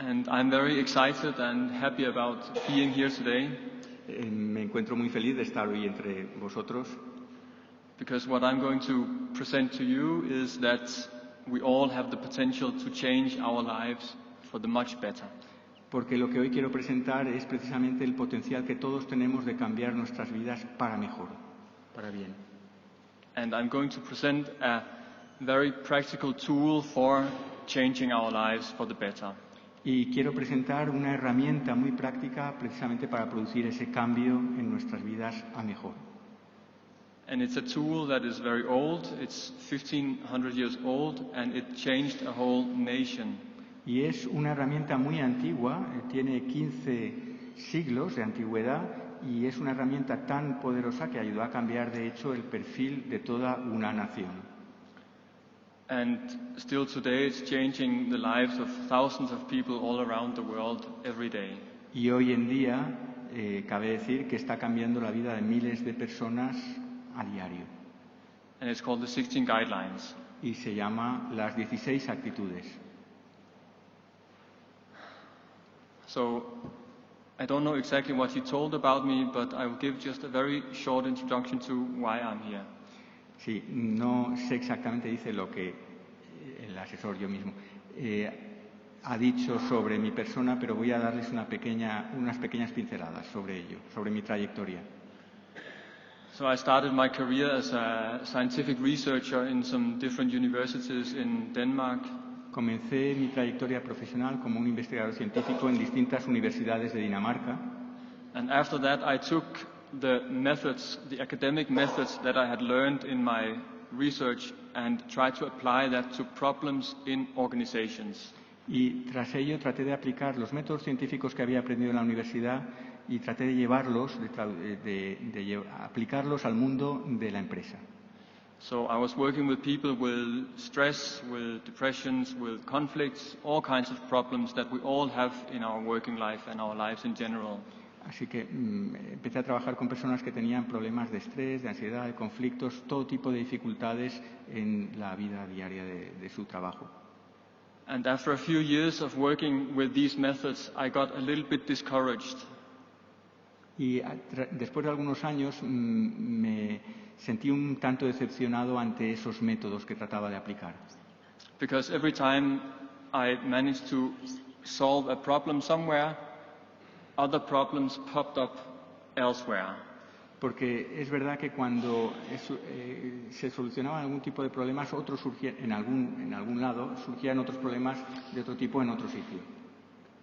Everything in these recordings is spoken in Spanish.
And I'm very excited and happy about being here today. Me encuentro muy feliz de estar hoy entre vosotros. Because what I'm going to present to you is that we all have the potential to change our lives for the much better. Porque lo que hoy quiero presentar es precisamente el potencial que todos tenemos de cambiar nuestras vidas para mejor, para bien. And I'm going to present a very practical tool for changing our lives for the better. Y quiero presentar una herramienta muy práctica precisamente para producir ese cambio en nuestras vidas a mejor. And it's a tool that is very old. It's 1500 years old, and it changed a whole nation. Y es una herramienta muy antigua, tiene 15 siglos de antigüedad y es una herramienta tan poderosa que ayudó a cambiar de hecho el perfil de toda una nación. And still today it's changing the lives of thousands of people all around the world every day. Y hoy en día cabe decir que está cambiando la vida de miles de personas a diario. And it's called the 16 Guidelines. Y se llama las 16 actitudes. So, I don't know exactly what he told about me, but I will give just a very short introduction to why I'm here. Sí, no sé exactamente, dice lo que el asesor yo mismo ha dicho sobre mi persona, pero voy a darles unas pequeñas pinceladas sobre ello, sobre mi trayectoria. So I started my career as a scientific researcher in some different universities in Denmark. Comencé mi trayectoria profesional como un investigador científico en distintas universidades de Dinamarca. And after that I took the methods, the academic methods that I had learned in my research and tried to apply that to problems in organizations. Y tras ello traté de aplicar los métodos científicos que había aprendido en la universidad y traté de llevarlos, aplicarlos al mundo de la empresa. So I was working with people with stress, with depressions, with conflicts, all kinds of problems that we all have in our working life and our lives in general. Así que empecé a trabajar con personas que tenían problemas de estrés, de ansiedad, de conflictos, todo tipo de dificultades en la vida diaria de su trabajo. And after a few years of working with these methods, I got a little bit discouraged. Y después de algunos años me sentí un tanto decepcionado ante esos métodos que trataba de aplicar. Because every time I managed to solve a problem somewhere, other problems popped up elsewhere. Porque es verdad que cuando se solucionaban algún tipo de problemas, otros surgían en algún lado, surgían otros problemas de otro tipo en otro sitio.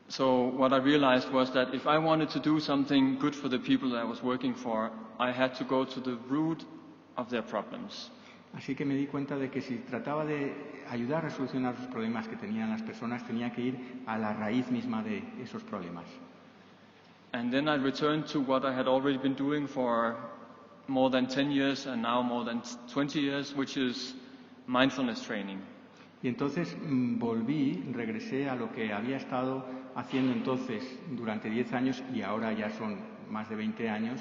So what I realized was that if I wanted to do something good for the people that I was working for, I had to go to the root of their problems. Así que me di cuenta de que si trataba de ayudar a solucionar los problemas que tenían las personas, tenía que ir a la raíz misma de esos problemas. And then I returned to what I had already been doing for more than 10 years and now more than 20 years, which is mindfulness training. Y entonces regresé a lo que había estado haciendo entonces durante 10 años y ahora ya son más de 20 años.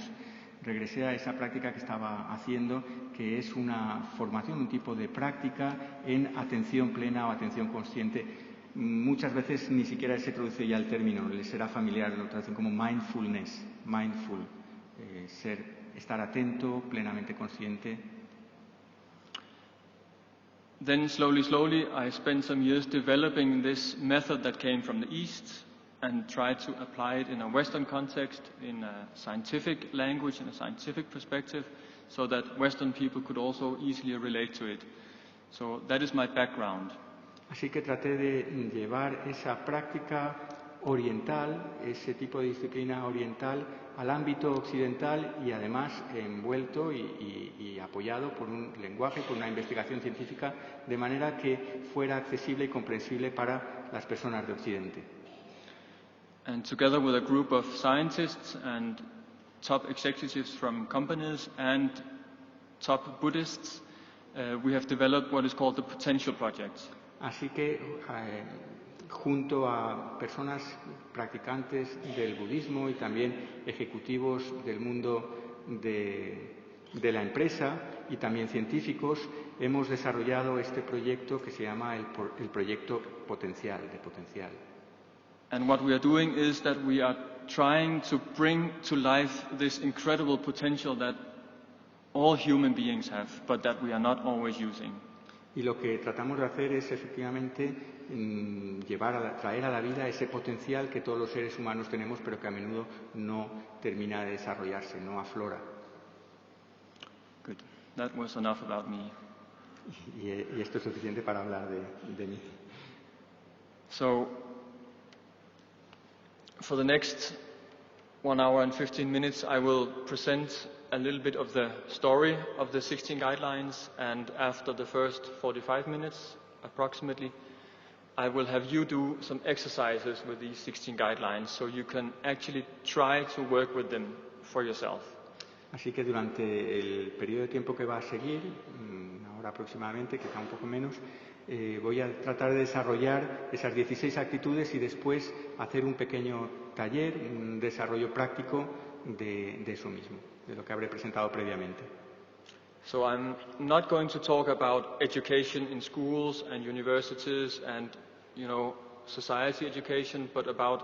Regresé a esa práctica que estaba haciendo, que es una formación, un tipo de práctica en atención plena o atención consciente. Muchas veces ni siquiera se traduce ya el término, les será familiar, lo traducen como mindfulness, mindful, estar atento, plenamente consciente. Then slowly, I spent some years developing this method that came from the East and tried to apply it in a Western context, in a scientific language, in a scientific perspective, so that Western people could also easily relate to it. So that is my background. Así que traté de llevar esa práctica oriental, ese tipo de disciplina oriental, al ámbito occidental y además envuelto y apoyado por un lenguaje, por una investigación científica, de manera que fuera accesible y comprensible para las personas de Occidente. And together with a group of scientists and top executives from companies and top Buddhists, we have developed what is called the Potential Project. Así que junto a personas practicantes del budismo y también ejecutivos del mundo de la empresa y también científicos, hemos desarrollado este proyecto que se llama el proyecto Potencial, de Potencial. And what we are doing is that we are trying to bring to life this incredible potential that all human beings have, but that we are not always using. Y lo que tratamos de hacer es efectivamente traer a la vida ese potencial que todos los seres humanos tenemos, pero que a menudo no termina de desarrollarse, no aflora. Good. That was enough about me. Y esto es suficiente para hablar de mí. So, for the next 1 hour and 15 minutes, I will present a little bit of the story of the 16 guidelines, and after the first 45 minutes, approximately, I will have you do some exercises with these 16 guidelines, so you can actually try to work with them for yourself. Así que durante el periodo de tiempo que va a seguir, una hora aproximadamente, quizá un poco menos, voy a tratar de desarrollar esas 16 actitudes y después hacer un pequeño taller, un desarrollo práctico de eso mismo, de lo que habré presentado previamente. So I'm not going to talk about education in schools and universities and, society education, but about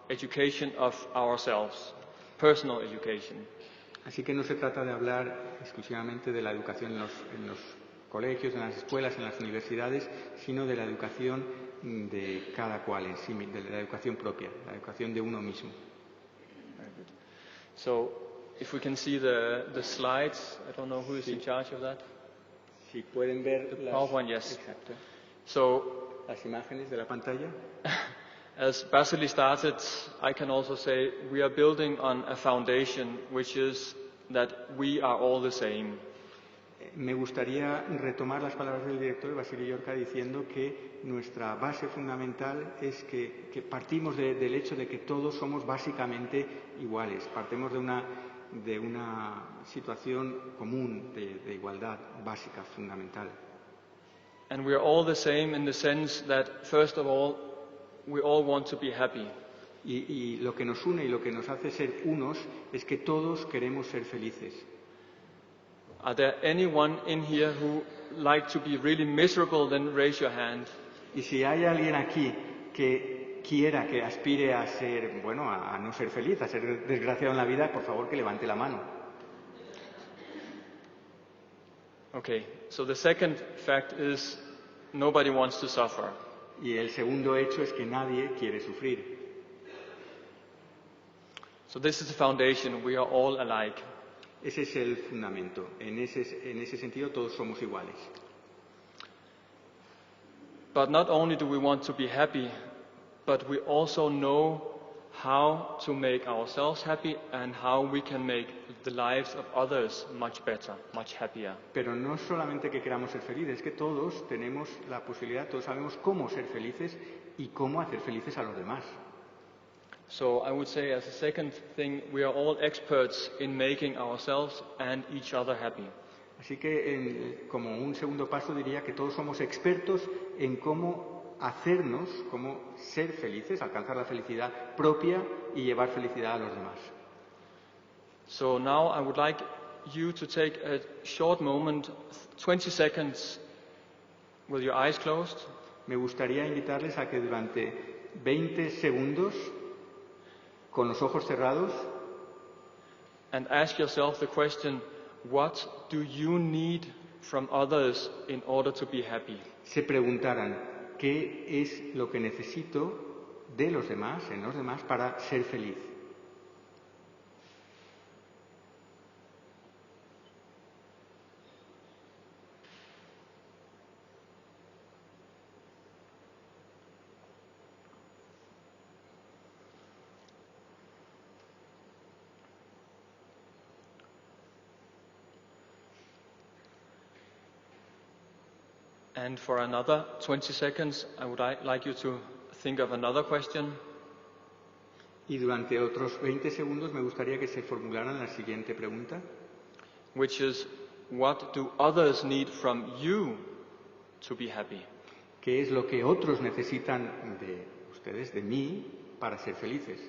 education of ourselves, personal education. Así que no se trata de hablar exclusivamente de la educación en los colegios, en las escuelas, en las universidades, sino de la educación de cada cual en sí, de la educación propia, la educación de uno mismo. Very good. So, if we can see the slides, I don't know who is in charge of that. Si pueden ver The PowerPoint, yes. Exacto. So, Las imágenes de la pantalla. as Basili started, I can also say we are building on a foundation, which is that we are all the same. Me gustaría retomar las palabras del director Basili Llorca diciendo que nuestra base fundamental es que partimos del hecho de que todos somos básicamente iguales. Partimos de una situación común de igualdad básica, fundamental. And we are all the same in the sense that, first of all, we all want to be happy. Y lo que nos une y lo que nos hace ser unos es que todos queremos ser felices. Are there anyone in here who like to be really miserable? Then raise your hand. Y si hay alguien aquí que quiera, que aspire a ser, a no ser feliz, a ser desgraciado en la vida, por favor que levante la mano. Okay, so the second fact is nobody wants to suffer. Y el segundo hecho es que nadie quiere sufrir. So this is the foundation. We are all alike. Ese es el fundamento. En ese sentido todos somos iguales. But not only do we want to be happy, but we also know how to make ourselves happy and how we can make the lives of others much better, much happier. Pero no solamente que queramos ser felices, es que todos tenemos la posibilidad, todos sabemos cómo ser felices y cómo hacer felices a los demás. So I would say as a second thing, we are all experts in making ourselves and each other happy. Así que como un segundo paso diría que todos somos expertos en cómo hacernos, cómo ser felices, alcanzar la felicidad propia y llevar felicidad a los demás. So now I would like you to take a short moment, 20 seconds, with your eyes closed. Me gustaría invitarles a que durante 20 segundos, con los ojos cerrados, and ask yourself the question, what do you need from others in order to be happy? se preguntaran qué es lo que necesito de los demás, en los demás, para ser feliz. And for another 20 seconds, I would like you to think of another question. Y durante otros 20 segundos me gustaría que se formularan la siguiente pregunta. Which is, what do others need from you to be happy? ¿Qué es lo que otros necesitan de ustedes, de mí, para ser felices?